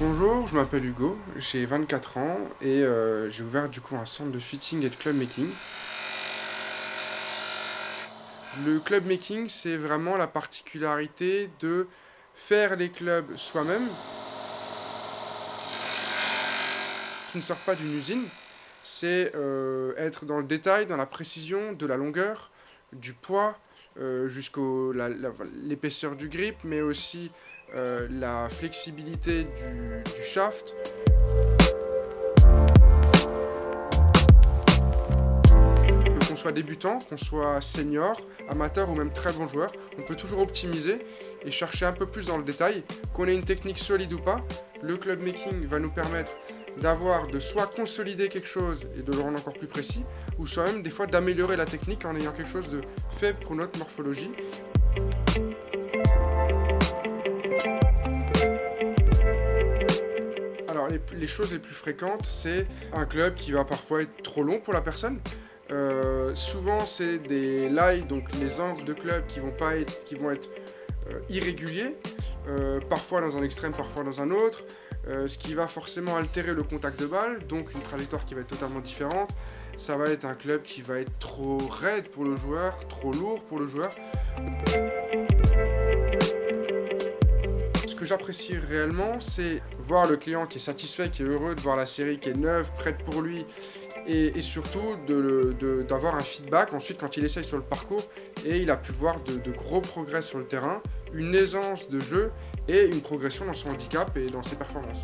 Bonjour, je m'appelle Hugo, j'ai 24 ans et j'ai ouvert du coup un centre de fitting et de club making. Le club making, c'est vraiment la particularité de faire les clubs soi-même, qui ne sort pas d'une usine. C'est être dans le détail, dans la précision de la longueur, du poids, jusqu'au l'épaisseur du grip, mais aussi la flexibilité du shaft. Qu'on soit débutant, qu'on soit senior, amateur ou même très bon joueur, on peut toujours optimiser et chercher un peu plus dans le détail. Qu'on ait une technique solide ou pas, le club making va nous permettre de soit consolider quelque chose et de le rendre encore plus précis, ou soit même des fois d'améliorer la technique en ayant quelque chose de faible pour notre morphologie. Alors les choses les plus fréquentes, c'est un club qui va parfois être trop long pour la personne. Souvent c'est des lies, donc les angles de club qui vont être irréguliers, parfois dans un extrême, parfois dans un autre, ce qui va forcément altérer le contact de balle, donc une trajectoire qui va être totalement différente. Ça va être un club qui va être trop raide pour le joueur, trop lourd pour le joueur. Ce que j'apprécie réellement, c'est voir le client qui est satisfait, qui est heureux de voir la série qui est neuve, prête pour lui, et surtout d'avoir un feedback ensuite quand il essaye sur le parcours et il a pu voir de gros progrès sur le terrain, une aisance de jeu et une progression dans son handicap et dans ses performances.